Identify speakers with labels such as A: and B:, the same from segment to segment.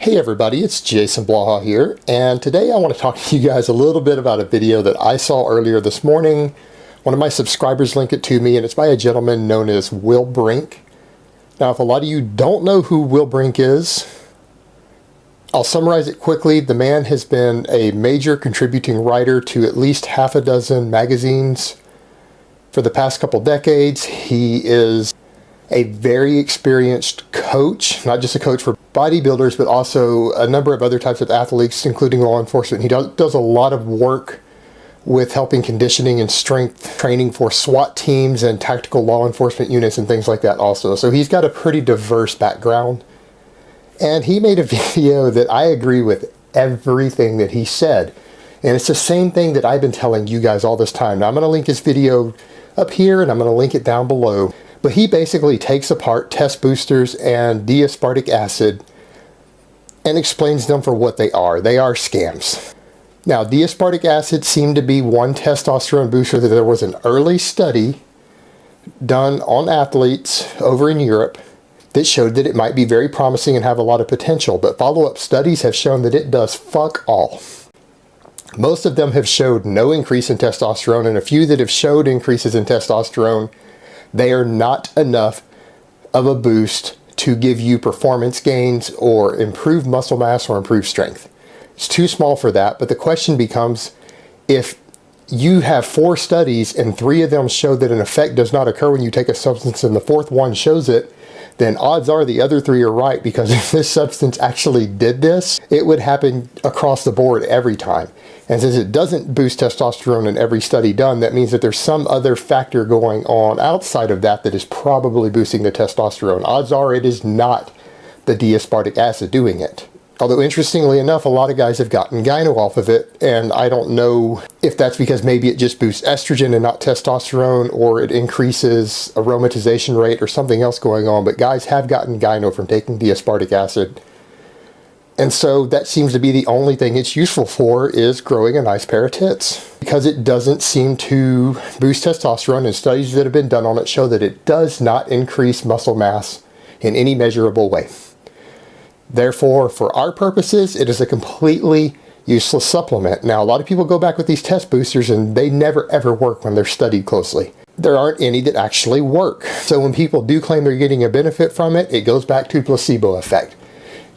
A: Hey everybody, it's Jason Blaha here, and today I want to talk to you guys a little bit about a video that I saw earlier this morning. One of my subscribers linked it to me, and it's by a gentleman known as Brink. Now, if a lot of you don't know who Brink is, I'll summarize it quickly. The man has been a major contributing writer to at least half a dozen magazines for the past couple decades. He is a very experienced coach, not just a coach for bodybuilders, but also a number of other types of athletes, including law enforcement. He does a lot of work with helping conditioning and strength training for SWAT teams and tactical law enforcement units and things like that also. So he's got a pretty diverse background. And he made a video that I agree with everything that he said. And it's the same thing that I've been telling you guys all this time. Now I'm going to link his video up here and I'm going to link it down below. But he basically takes apart test boosters and aspartic acid and explains them for what they are. They are scams. Now, aspartic acid seemed to be one testosterone booster that there was an early study done on athletes over in Europe that showed that it might be very promising and have a lot of potential. But follow-up studies have shown that it does fuck all. Most of them have showed no increase in testosterone, and a few that have showed increases in testosterone, they are not enough of a boost to give you performance gains or improve muscle mass or improve strength. It's too small for that, but the question becomes, if you have 4 studies and 3 of them show that an effect does not occur when you take a substance and the 4th one shows it, then odds are the other 3 are right, because if this substance actually did this, it would happen across the board every time. And since it doesn't boost testosterone in every study done, that means that there's some other factor going on outside of that that is probably boosting the testosterone. Odds are it is not the aspartic acid doing it. Although interestingly enough, a lot of guys have gotten gyno off of it, and I don't know if that's because maybe it just boosts estrogen and not testosterone, or it increases aromatization rate or something else going on, but guys have gotten gyno from taking aspartic acid. And so that seems to be the only thing it's useful for, is growing a nice pair of tits. Because it doesn't seem to boost testosterone, and studies that have been done on it show that it does not increase muscle mass in any measurable way. Therefore, for our purposes, it is a completely useless supplement. Now, a lot of people go back with these test boosters and they never ever work when they're studied closely. There aren't any that actually work. So when people do claim they're getting a benefit from it, it goes back to placebo effect.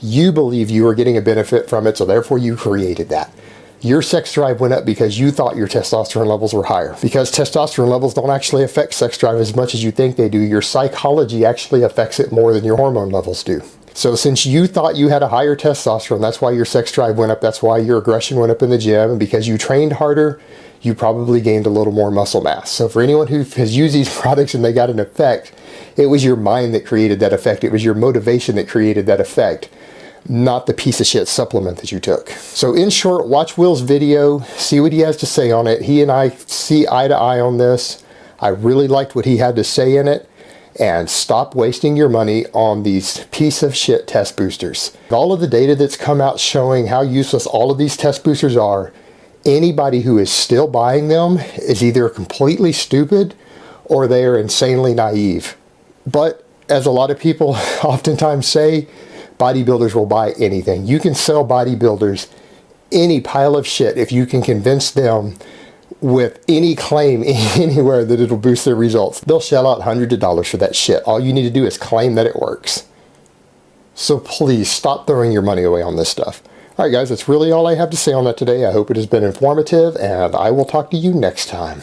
A: You believe you are getting a benefit from it, so therefore you created that. Your sex drive went up because you thought your testosterone levels were higher. Because testosterone levels don't actually affect sex drive as much as you think they do. Your psychology actually affects it more than your hormone levels do. So since you thought you had a higher testosterone, that's why your sex drive went up, that's why your aggression went up in the gym, and because you trained harder, you probably gained a little more muscle mass. So for anyone who has used these products and they got an effect, it was your mind that created that effect. It was your motivation that created that effect, not the piece of shit supplement that you took. So in short, watch Will's video, see what he has to say on it. He and I see eye to eye on this. I really liked what he had to say in it. And stop wasting your money on these piece of shit test boosters. All of the data that's come out showing how useless all of these test boosters are, anybody who is still buying them is either completely stupid or they are insanely naive. But as a lot of people oftentimes say, bodybuilders will buy anything. You can sell bodybuilders any pile of shit if you can convince them with any claim anywhere that it'll boost their results. They'll shell out hundreds of dollars for that shit. All you need to do is claim that it works. So please stop throwing your money away on this stuff. Alright guys, that's really all I have to say on that today. I hope it has been informative, and I will talk to you next time.